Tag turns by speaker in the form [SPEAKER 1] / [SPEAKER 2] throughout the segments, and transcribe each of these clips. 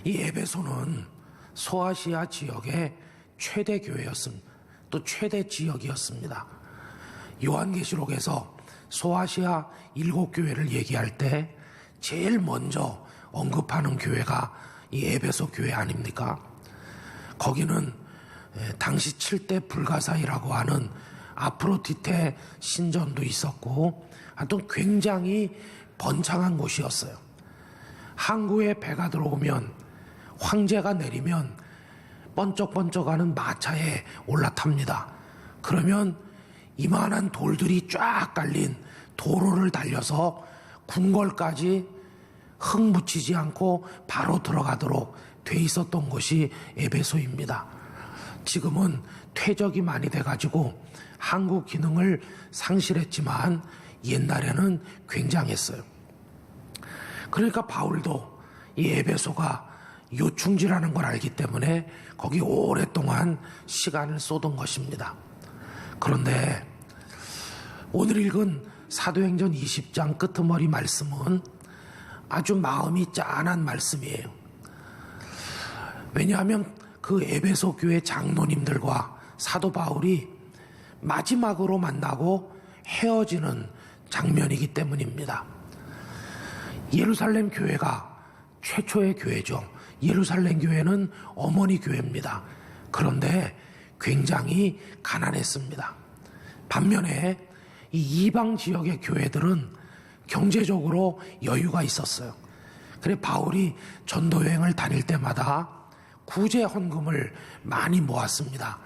[SPEAKER 1] 이 에베소는 소아시아 지역의 최대 교회였습니다. 또 최대 지역이었습니다. 요한계시록에서 소아시아 7교회를 얘기할 때 제일 먼저 언급하는 교회가 이 에베소 교회 아닙니까? 거기는 당시 7대 불가사이라고 하는 아프로디테 신전도 있었고 하여튼 굉장히 번창한 곳이었어요. 항구에 배가 들어오면 황제가 내리면 번쩍번쩍하는 마차에 올라탑니다. 그러면 이만한 돌들이 쫙 깔린 도로를 달려서 궁궐까지 흙 묻히지 않고 바로 들어가도록 돼 있었던 곳이 에베소입니다. 지금은 퇴적이 많이 돼가지고 항구 기능을 상실했지만 옛날에는 굉장했어요. 그러니까 바울도 이 에베소가 요충지라는 걸 알기 때문에 거기 오랫동안 시간을 쏟은 것입니다. 그런데 오늘 읽은 사도행전 20장 끄트머리 말씀은 아주 마음이 짠한 말씀이에요. 왜냐하면 그 에베소 교회 장로님들과 사도 바울이 마지막으로 만나고 헤어지는 장면이기 때문입니다. 예루살렘 교회가 최초의 교회죠. 예루살렘 교회는 어머니 교회입니다. 그런데 굉장히 가난했습니다. 반면에 이 이방 지역의 교회들은 경제적으로 여유가 있었어요. 그래 바울이 전도 여행을 다닐 때마다 구제 헌금을 많이 모았습니다.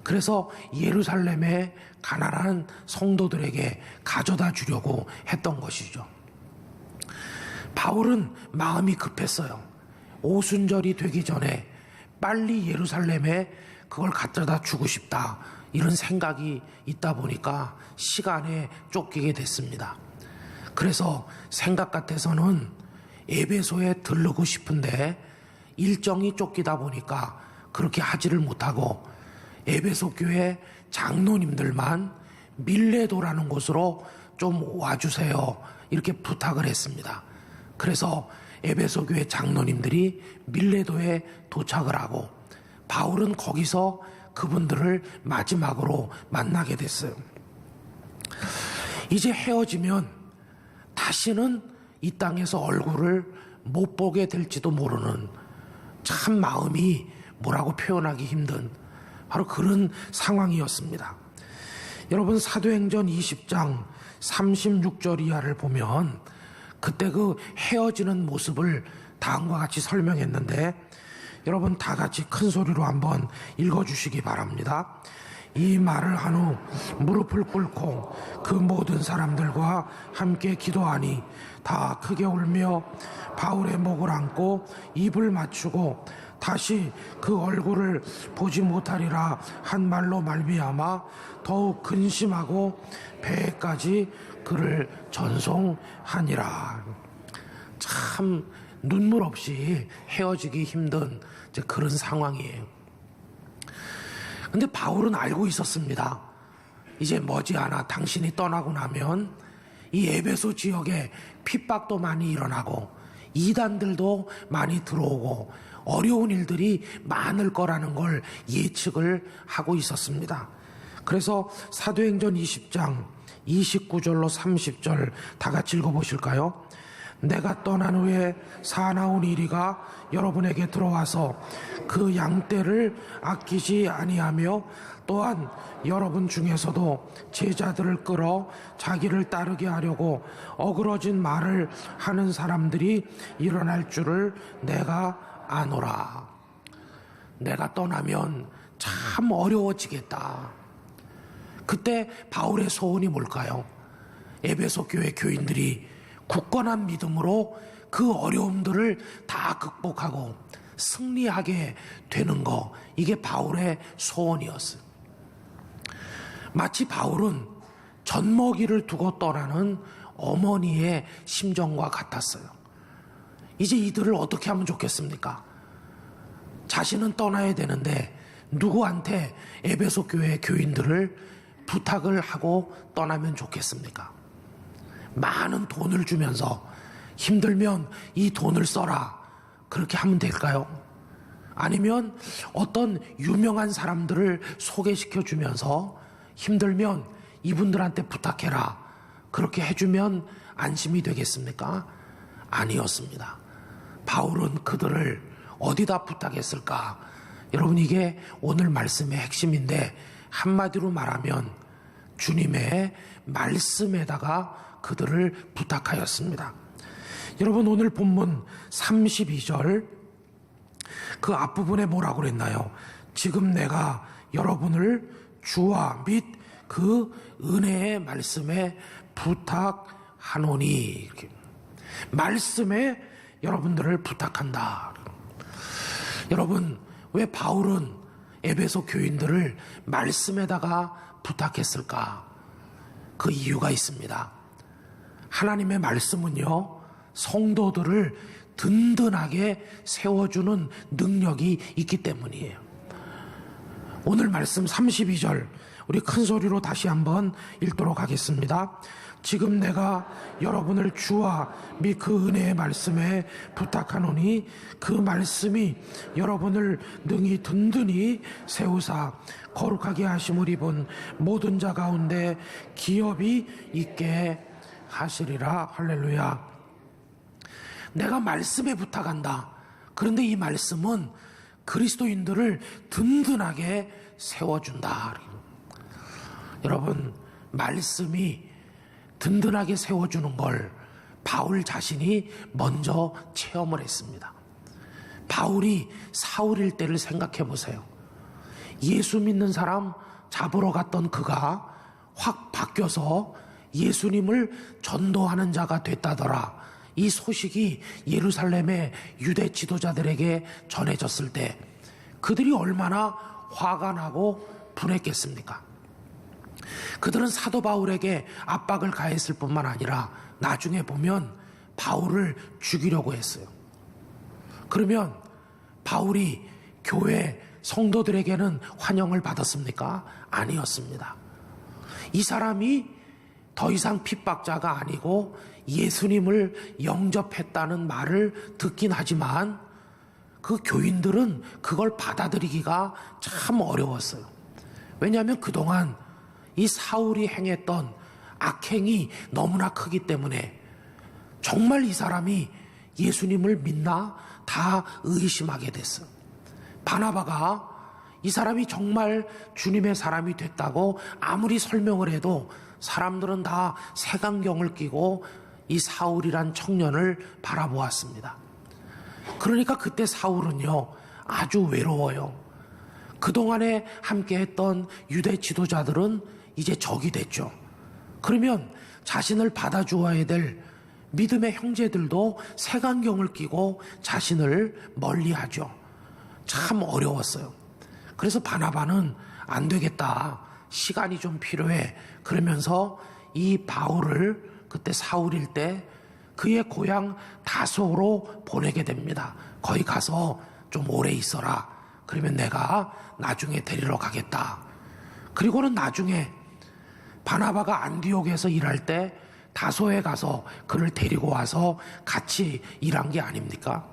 [SPEAKER 1] 그래서 예루살렘의 가난한 성도들에게 가져다 주려고 했던 것이죠. 바울은 마음이 급했어요. 오순절이 되기 전에 빨리 예루살렘에 그걸 갖다 주고 싶다, 이런 생각이 있다 보니까 시간에 쫓기게 됐습니다. 그래서 생각 같아서는 에베소에 들르고 싶은데 일정이 쫓기다 보니까 그렇게 하지를 못하고 에베소 교회 장로님들만 밀레도라는 곳으로 좀 와주세요, 이렇게 부탁을 했습니다. 그래서 에베소 교회 장로님들이 밀레도에 도착을 하고 바울은 거기서 그분들을 마지막으로 만나게 됐어요. 이제 헤어지면 다시는 이 땅에서 얼굴을 못 보게 될지도 모르는, 참 마음이 뭐라고 표현하기 힘든 바로 그런 상황이었습니다. 여러분 사도행전 20장 36절 이하를 보면 그때 그 헤어지는 모습을 다음과 같이 설명했는데 여러분 다 같이 큰 소리로 한번 읽어주시기 바랍니다. 이 말을 한 후 무릎을 꿇고 그 모든 사람들과 함께 기도하니 다 크게 울며 바울의 목을 안고 입을 맞추고 다시 그 얼굴을 보지 못하리라 한 말로 말미암아 더욱 근심하고 배에까지 그를 전송하니라. 참 눈물 없이 헤어지기 힘든 그런 상황이에요. 근데 바울은 알고 있었습니다. 이제 머지않아 당신이 떠나고 나면 이 에베소 지역에 핍박도 많이 일어나고 이단들도 많이 들어오고 어려운 일들이 많을 거라는 걸 예측을 하고 있었습니다. 그래서 사도행전 20장 29절로 30절 다 같이 읽어보실까요? 내가 떠난 후에 사나운 이리가 여러분에게 들어와서 그 양떼를 아끼지 아니하며 또한 여러분 중에서도 제자들을 끌어 자기를 따르게 하려고 어그러진 말을 하는 사람들이 일어날 줄을 내가 아노라. 내가 떠나면 참 어려워지겠다. 그때 바울의 소원이 뭘까요? 에베소 교회 교인들이 굳건한 믿음으로 그 어려움들을 다 극복하고 승리하게 되는 거, 이게 바울의 소원이었어요. 마치 바울은 젖먹이를 두고 떠나는 어머니의 심정과 같았어요. 이제 이들을 어떻게 하면 좋겠습니까? 자신은 떠나야 되는데 누구한테 에베소 교회 교인들을 부탁을 하고 떠나면 좋겠습니까? 많은 돈을 주면서 힘들면 이 돈을 써라, 그렇게 하면 될까요? 아니면 어떤 유명한 사람들을 소개시켜 주면서 힘들면 이분들한테 부탁해라, 그렇게 해주면 안심이 되겠습니까? 아니었습니다. 바울은 그들을 어디다 부탁했을까? 여러분, 이게 오늘 말씀의 핵심인데, 한마디로 말하면 주님의 말씀에다가 그들을 부탁하였습니다. 여러분, 오늘 본문 32절 그 앞부분에 뭐라고 그랬나요? 지금 내가 여러분을 주와 및 그 은혜의 말씀에 부탁하노니, 이렇게 말씀에 여러분들을 부탁한다. 여러분, 왜 바울은 에베소 교인들을 말씀에다가 부탁했을까? 그 이유가 있습니다. 하나님의 말씀은요, 성도들을 든든하게 세워주는 능력이 있기 때문이에요. 오늘 말씀 32절 우리 큰 소리로 다시 한번 읽도록 하겠습니다. 지금 내가 여러분을 주와 및 그 은혜의 말씀에 부탁하노니 그 말씀이 여러분을 능히 든든히 세우사 거룩하게 하심을 입은 모든 자 가운데 기업이 있게 하시리라. 할렐루야. 내가 말씀에 부탁한다. 그런데 이 말씀은 그리스도인들을 든든하게 세워준다. 여러분, 말씀이 든든하게 세워주는 걸 바울 자신이 먼저 체험을 했습니다. 바울이 사울일 때를 생각해 보세요. 예수 믿는 사람 잡으러 갔던 그가 확 바뀌어서 예수님을 전도하는 자가 됐다더라. 이 소식이 예루살렘의 유대 지도자들에게 전해졌을 때 그들이 얼마나 화가 나고 분했겠습니까? 그들은 사도 바울에게 압박을 가했을 뿐만 아니라 나중에 보면 바울을 죽이려고 했어요. 그러면 바울이 교회 성도들에게는 환영을 받았습니까? 아니었습니다. 이 사람이 더 이상 핍박자가 아니고 예수님을 영접했다는 말을 듣긴 하지만 그 교인들은 그걸 받아들이기가 참 어려웠어요. 왜냐하면 그동안 이 사울이 행했던 악행이 너무나 크기 때문에 정말 이 사람이 예수님을 믿나 다 의심하게 됐어요. 바나바가 이 사람이 정말 주님의 사람이 됐다고 아무리 설명을 해도 사람들은 다 색안경을 끼고 이 사울이란 청년을 바라보았습니다. 그러니까 그때 사울은요, 아주 외로워요. 그동안에 함께했던 유대 지도자들은 이제 적이 됐죠. 그러면 자신을 받아주어야 될 믿음의 형제들도 색안경을 끼고 자신을 멀리하죠. 참 어려웠어요. 그래서 바나바는 안 되겠다, 시간이 좀 필요해, 그러면서 이 바울을 그때 사울일 때 그의 고향 다소로 보내게 됩니다. 거기 가서 좀 오래 있어라. 그러면 내가 나중에 데리러 가겠다. 그리고는 나중에 바나바가 안디옥에서 일할 때 다소에 가서 그를 데리고 와서 같이 일한 게 아닙니까?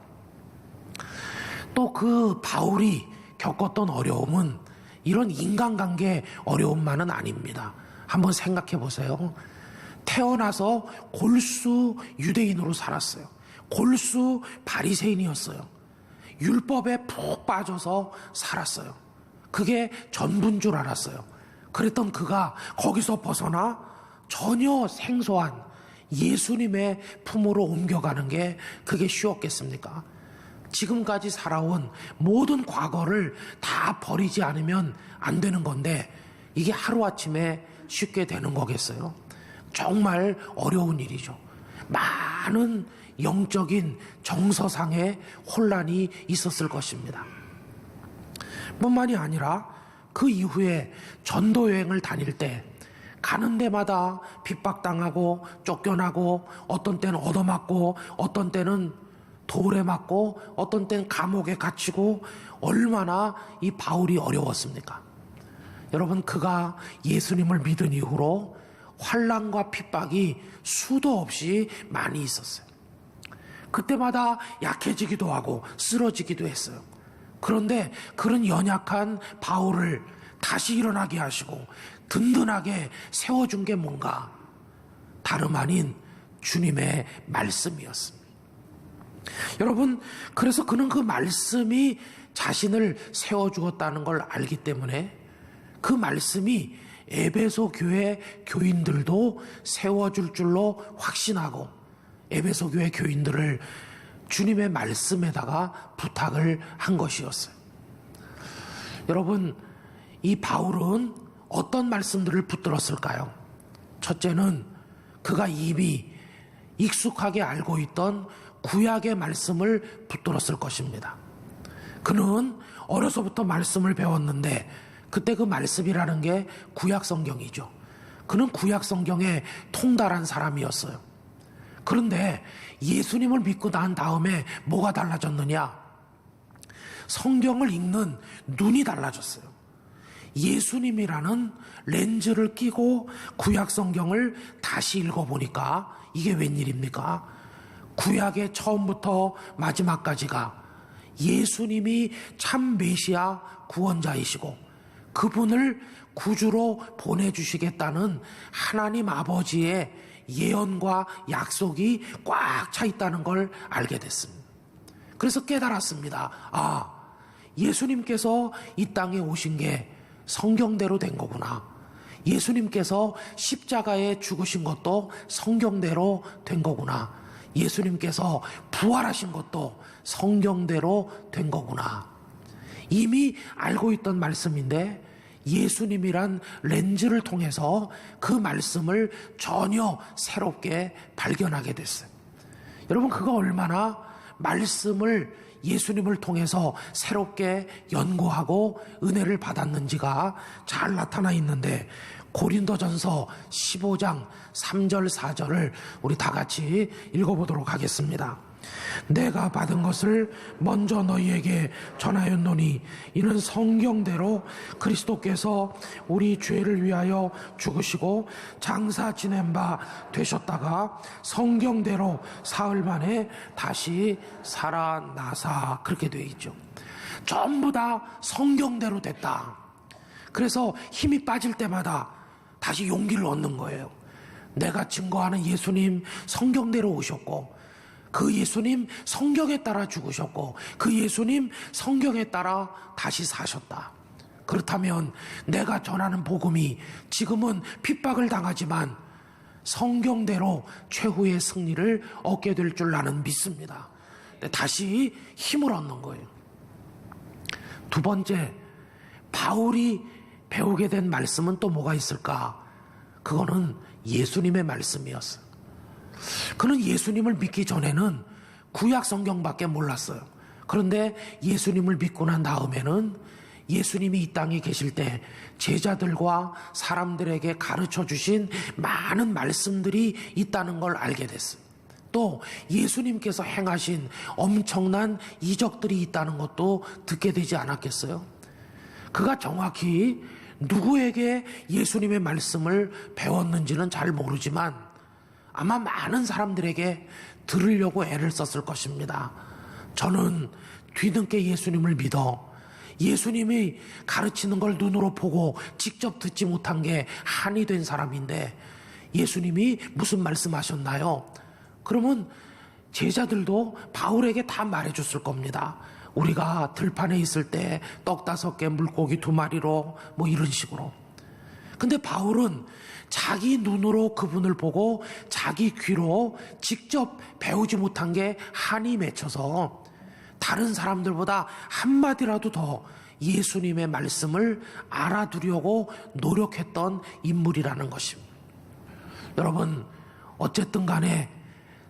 [SPEAKER 1] 또 그 바울이 겪었던 어려움은 이런 인간관계 어려움만은 아닙니다. 한번 생각해 보세요. 태어나서 골수 유대인으로 살았어요. 골수 바리새인이었어요. 율법에 푹 빠져서 살았어요. 그게 전부인 줄 알았어요. 그랬던 그가 거기서 벗어나 전혀 생소한 예수님의 품으로 옮겨가는 게 그게 쉬웠겠습니까? 지금까지 살아온 모든 과거를 다 버리지 않으면 안 되는 건데 이게 하루아침에 쉽게 되는 거겠어요? 정말 어려운 일이죠. 많은 영적인 정서상의 혼란이 있었을 것입니다. 뿐만이 아니라 그 이후에 전도여행을 다닐 때 가는 데마다 핍박당하고 쫓겨나고 어떤 때는 얻어맞고 어떤 때는 돌에 맞고 어떤 때는 감옥에 갇히고 얼마나 이 바울이 어려웠습니까? 여러분, 그가 예수님을 믿은 이후로 환난과 핍박이 수도 없이 많이 있었어요. 그때마다 약해지기도 하고 쓰러지기도 했어요. 그런데 그런 연약한 바울을 다시 일어나게 하시고 든든하게 세워준 게 뭔가 다름 아닌 주님의 말씀이었습니다. 여러분, 그래서 그는 그 말씀이 자신을 세워주었다는 걸 알기 때문에 그 말씀이 에베소 교회 교인들도 세워줄 줄로 확신하고 에베소 교회 교인들을 주님의 말씀에다가 부탁을 한 것이었어요. 여러분, 이 바울은 어떤 말씀들을 붙들었을까요? 첫째는 그가 이미 익숙하게 알고 있던 구약의 말씀을 붙들었을 것입니다. 그는 어려서부터 말씀을 배웠는데 그때 그 말씀이라는 게 구약 성경이죠. 그는 구약 성경에 통달한 사람이었어요. 그런데 예수님을 믿고 난 다음에 뭐가 달라졌느냐? 성경을 읽는 눈이 달라졌어요. 예수님이라는 렌즈를 끼고 구약 성경을 다시 읽어보니까 이게 웬일입니까? 구약의 처음부터 마지막까지가 예수님이 참 메시아 구원자이시고 그분을 구주로 보내주시겠다는 하나님 아버지의 예언과 약속이 꽉 차 있다는 걸 알게 됐습니다. 그래서 깨달았습니다. 아, 예수님께서 이 땅에 오신 게 성경대로 된 거구나. 예수님께서 십자가에 죽으신 것도 성경대로 된 거구나. 예수님께서 부활하신 것도 성경대로 된 거구나. 이미 알고 있던 말씀인데 예수님이란 렌즈를 통해서 그 말씀을 전혀 새롭게 발견하게 됐어요. 여러분, 그가 얼마나 말씀을 예수님을 통해서 새롭게 연구하고 은혜를 받았는지가 잘 나타나 있는데 고린도전서 15장 3절 4절을 우리 다 같이 읽어보도록 하겠습니다. 내가 받은 것을 먼저 너희에게 전하였노니 이는 성경대로 그리스도께서 우리 죄를 위하여 죽으시고 장사 지낸 바 되셨다가 성경대로 사흘 만에 다시 살아나사, 그렇게 되어 있죠. 전부 다 성경대로 됐다. 그래서 힘이 빠질 때마다 다시 용기를 얻는 거예요. 내가 증거하는 예수님 성경대로 오셨고 그 예수님 성경에 따라 죽으셨고 그 예수님 성경에 따라 다시 사셨다. 그렇다면 내가 전하는 복음이 지금은 핍박을 당하지만 성경대로 최후의 승리를 얻게 될 줄 나는 믿습니다. 다시 힘을 얻는 거예요. 두 번째, 바울이 배우게 된 말씀은 또 뭐가 있을까? 그거는 예수님의 말씀이었어요. 그는 예수님을 믿기 전에는 구약 성경밖에 몰랐어요. 그런데 예수님을 믿고 난 다음에는 예수님이 이 땅에 계실 때 제자들과 사람들에게 가르쳐 주신 많은 말씀들이 있다는 걸 알게 됐어요. 또 예수님께서 행하신 엄청난 이적들이 있다는 것도 듣게 되지 않았겠어요? 그가 정확히 누구에게 예수님의 말씀을 배웠는지는 잘 모르지만 아마 많은 사람들에게 들으려고 애를 썼을 것입니다. 저는 뒤늦게 예수님을 믿어 예수님이 가르치는 걸 눈으로 보고 직접 듣지 못한 게 한이 된 사람인데 예수님이 무슨 말씀하셨나요? 그러면 제자들도 바울에게 다 말해줬을 겁니다. 우리가 들판에 있을 때 떡 5개 물고기 2마리로 뭐 이런 식으로. 근데 바울은 자기 눈으로 그분을 보고 자기 귀로 직접 배우지 못한 게 한이 맺혀서 다른 사람들보다 한마디라도 더 예수님의 말씀을 알아두려고 노력했던 인물이라는 것입니다. 여러분, 어쨌든 간에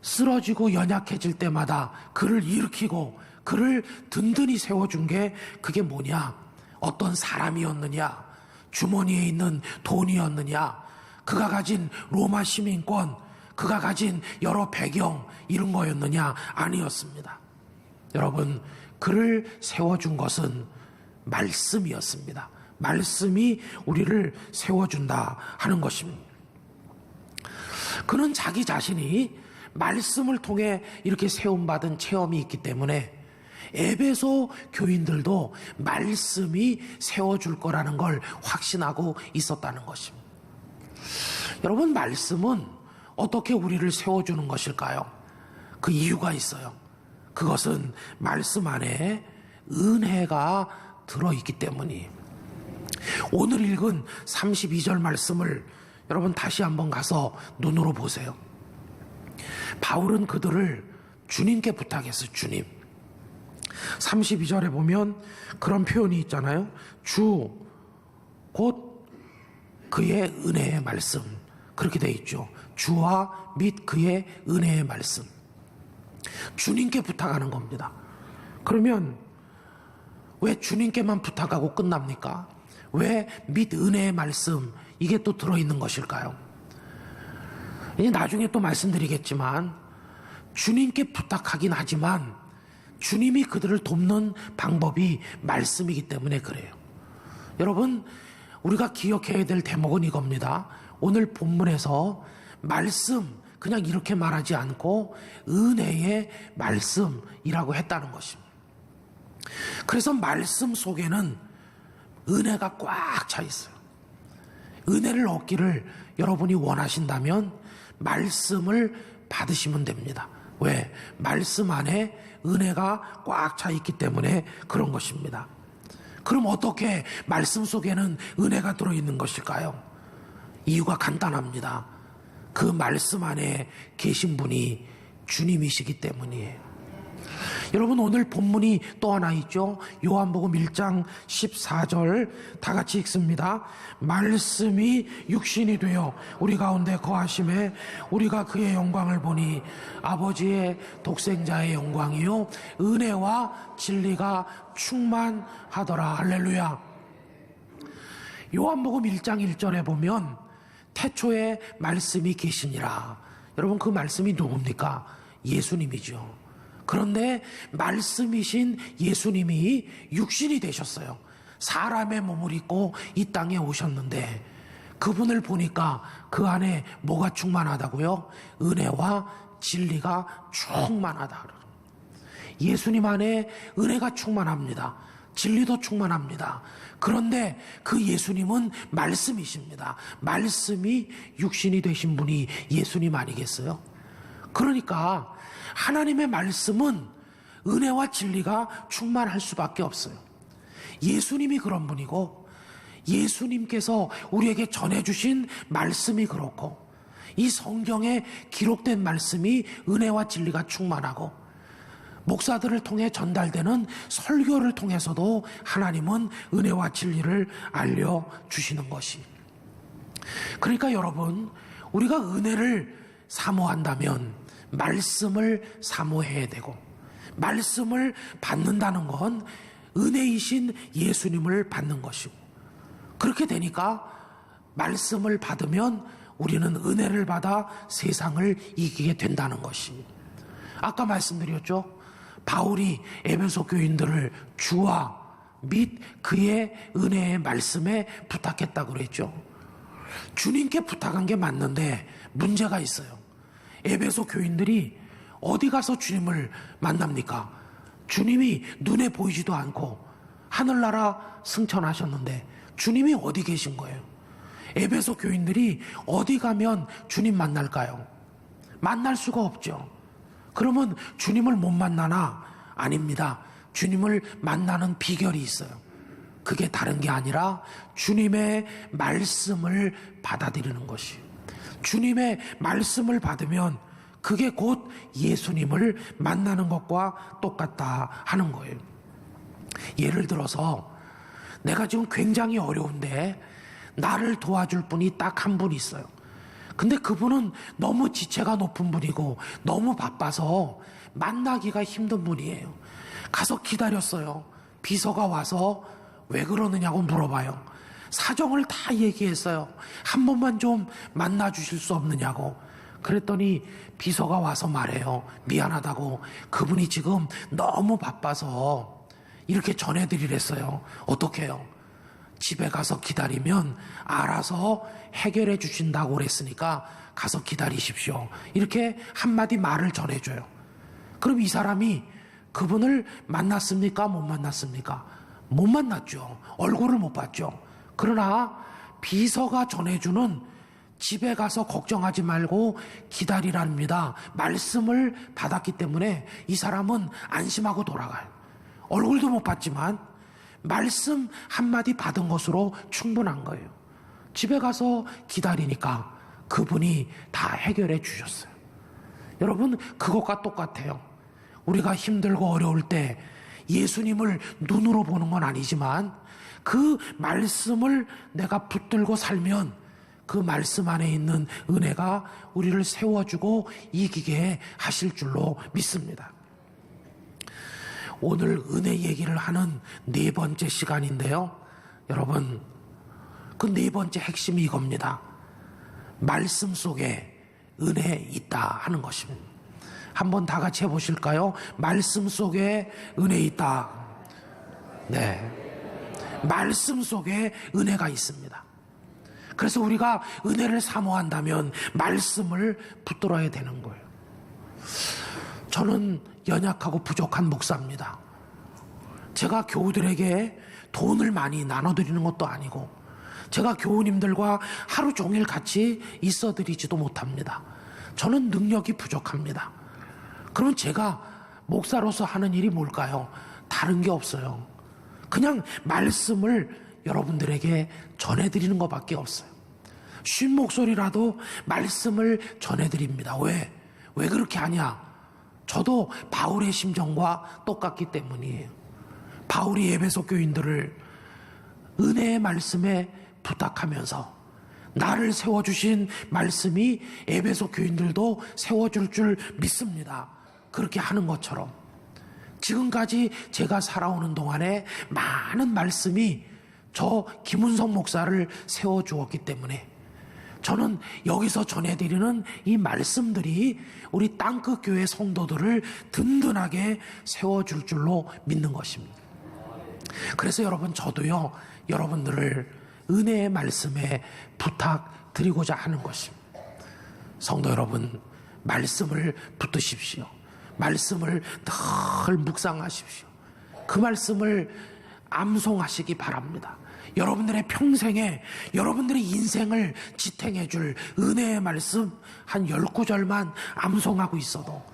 [SPEAKER 1] 쓰러지고 연약해질 때마다 그를 일으키고 그를 든든히 세워준 게 그게 뭐냐? 어떤 사람이었느냐? 주머니에 있는 돈이었느냐? 그가 가진 로마 시민권, 그가 가진 여러 배경 이런 거였느냐? 아니었습니다. 여러분, 그를 세워준 것은 말씀이었습니다. 말씀이 우리를 세워준다 하는 것입니다. 그는 자기 자신이 말씀을 통해 이렇게 세움받은 체험이 있기 때문에 에베소 교인들도 말씀이 세워줄 거라는 걸 확신하고 있었다는 것입니다. 여러분, 말씀은 어떻게 우리를 세워주는 것일까요? 그 이유가 있어요. 그것은 말씀 안에 은혜가 들어있기 때문이에요. 오늘 읽은 32절 말씀을 여러분 다시 한번 가서 눈으로 보세요. 바울은 그들을 주님께 부탁했어요. 주님. 32절에 보면 그런 표현이 있잖아요. 주, 곧 그의 은혜의 말씀. 그렇게 돼 있죠. 주와 및 그의 은혜의 말씀. 주님께 부탁하는 겁니다. 그러면 왜 주님께만 부탁하고 끝납니까? 왜 및 은혜의 말씀, 이게 또 들어있는 것일까요? 이제 나중에 또 말씀드리겠지만 주님께 부탁하긴 하지만 주님이 그들을 돕는 방법이 말씀이기 때문에 그래요. 여러분, 우리가 기억해야 될 대목은 이겁니다. 오늘 본문에서 말씀, 그냥 이렇게 말하지 않고 은혜의 말씀이라고 했다는 것입니다. 그래서 말씀 속에는 은혜가 꽉 차 있어요. 은혜를 얻기를 여러분이 원하신다면 말씀을 받으시면 됩니다. 왜? 말씀 안에 은혜가 꽉 차 있기 때문에 그런 것입니다. 그럼 어떻게 말씀 속에는 은혜가 들어있는 것일까요? 이유가 간단합니다. 그 말씀 안에 계신 분이 주님이시기 때문이에요. 여러분, 오늘 본문이 또 하나 있죠. 요한복음 1장 14절 다 같이 읽습니다. 말씀이 육신이 되어 우리 가운데 거하심에 우리가 그의 영광을 보니 아버지의 독생자의 영광이요 은혜와 진리가 충만하더라. 할렐루야. 요한복음 1장 1절에 보면 태초에 말씀이 계시니라. 여러분, 그 말씀이 누굽니까? 예수님이죠. 그런데 말씀이신 예수님이 육신이 되셨어요. 사람의 몸을 입고 이 땅에 오셨는데 그분을 보니까 그 안에 뭐가 충만하다고요? 은혜와 진리가 충만하다. 예수님 안에 은혜가 충만합니다. 진리도 충만합니다. 그런데 그 예수님은 말씀이십니다. 말씀이 육신이 되신 분이 예수님 아니겠어요? 그러니까 하나님의 말씀은 은혜와 진리가 충만할 수밖에 없어요. 예수님이 그런 분이고 예수님께서 우리에게 전해주신 말씀이 그렇고 이 성경에 기록된 말씀이 은혜와 진리가 충만하고 목사들을 통해 전달되는 설교를 통해서도 하나님은 은혜와 진리를 알려주시는 것이. 그러니까 여러분, 우리가 은혜를 사모한다면 말씀을 사모해야 되고 말씀을 받는다는 건 은혜이신 예수님을 받는 것이고 그렇게 되니까 말씀을 받으면 우리는 은혜를 받아 세상을 이기게 된다는 것이. 아까 말씀드렸죠. 바울이 에베소 교인들을 주와 및 그의 은혜의 말씀에 부탁했다고 그랬죠. 주님께 부탁한 게 맞는데 문제가 있어요. 에베소 교인들이 어디 가서 주님을 만납니까? 주님이 눈에 보이지도 않고 하늘나라 승천하셨는데 주님이 어디 계신 거예요? 에베소 교인들이 어디 가면 주님 만날까요? 만날 수가 없죠. 그러면 주님을 못 만나나? 아닙니다. 주님을 만나는 비결이 있어요. 그게 다른 게 아니라 주님의 말씀을 받아들이는 것이. 주님의 말씀을 받으면 그게 곧 예수님을 만나는 것과 똑같다 하는 거예요. 예를 들어서 내가 지금 굉장히 어려운데 나를 도와줄 분이 딱 한 분 있어요. 근데 그분은 너무 지체가 높은 분이고 너무 바빠서 만나기가 힘든 분이에요. 가서 기다렸어요. 비서가 와서 왜 그러느냐고 물어봐요. 사정을 다 얘기했어요. 한 번만 좀 만나주실 수 없느냐고. 그랬더니 비서가 와서 말해요. 미안하다고. 그분이 지금 너무 바빠서 이렇게 전해드리랬어요. 어떡해요? 집에 가서 기다리면 알아서 해결해 주신다고 그랬으니까 가서 기다리십시오. 이렇게 한마디 말을 전해줘요. 그럼 이 사람이 그분을 만났습니까? 못 만났습니까? 못 만났죠. 얼굴을 못 봤죠. 그러나 비서가 전해주는 집에 가서 걱정하지 말고 기다리랍니다 말씀을 받았기 때문에 이 사람은 안심하고 돌아가요. 얼굴도 못 봤지만 말씀 한마디 받은 것으로 충분한 거예요. 집에 가서 기다리니까 그분이 다 해결해 주셨어요. 여러분, 그것과 똑같아요. 우리가 힘들고 어려울 때 예수님을 눈으로 보는 건 아니지만 그 말씀을 내가 붙들고 살면 그 말씀 안에 있는 은혜가 우리를 세워주고 이기게 하실 줄로 믿습니다. 오늘 은혜 얘기를 하는 네 번째 시간인데요. 여러분, 그 네 번째 핵심이 이겁니다. 말씀 속에 은혜 있다 하는 것입니다. 한번 다 같이 해보실까요? 말씀 속에 은혜 있다. 네, 말씀 속에 은혜가 있습니다. 그래서 우리가 은혜를 사모한다면 말씀을 붙들어야 되는 거예요. 저는 연약하고 부족한 목사입니다. 제가 교우들에게 돈을 많이 나눠드리는 것도 아니고 제가 교우님들과 하루 종일 같이 있어드리지도 못합니다. 저는 능력이 부족합니다. 그러면 제가 목사로서 하는 일이 뭘까요? 다른 게 없어요. 그냥 말씀을 여러분들에게 전해드리는 것밖에 없어요. 쉰 목소리라도 말씀을 전해드립니다. 왜 그렇게 하냐? 저도 바울의 심정과 똑같기 때문이에요. 바울이 에베소 교인들을 은혜의 말씀에 부탁하면서 나를 세워주신 말씀이 에베소 교인들도 세워줄 줄 믿습니다. 그렇게 하는 것처럼 지금까지 제가 살아오는 동안에 많은 말씀이 저 김은성 목사를 세워주었기 때문에 저는 여기서 전해드리는 이 말씀들이 우리 땅끝 교회 성도들을 든든하게 세워줄 줄로 믿는 것입니다. 그래서 여러분, 저도요 여러분들을 은혜의 말씀에 부탁드리고자 하는 것입니다. 성도 여러분, 말씀을 붙드십시오. 말씀을 늘 묵상하십시오. 그 말씀을 암송하시기 바랍니다. 여러분들의 평생에 여러분들의 인생을 지탱해 줄 은혜의 말씀 한 10구절만 암송하고 있어도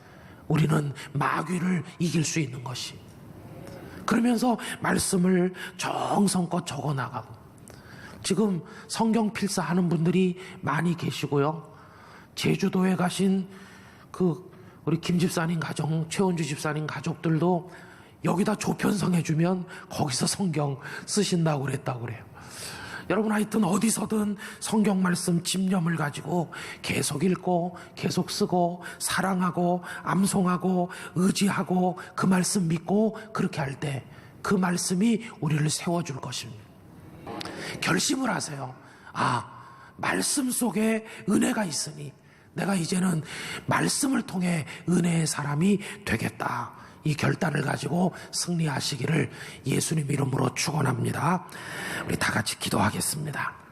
[SPEAKER 1] 우리는 마귀를 이길 수 있는 것이. 그러면서 말씀을 정성껏 적어나가고, 지금 성경 필사하는 분들이 많이 계시고요. 제주도에 가신 우리 김 집사님 가정, 최원주 집사님 가족들도 여기다 조편성 해주면 거기서 성경 쓰신다고 그랬다고 그래요. 여러분, 하여튼 어디서든 성경 말씀 집념을 가지고 계속 읽고 계속 쓰고 사랑하고 암송하고 의지하고 그 말씀 믿고 그렇게 할 때 그 말씀이 우리를 세워줄 것입니다. 결심을 하세요. 말씀 속에 은혜가 있으니 내가 이제는 말씀을 통해 은혜의 사람이 되겠다. 이 결단을 가지고 승리하시기를 예수님 이름으로 축원합니다. 우리 다 같이 기도하겠습니다.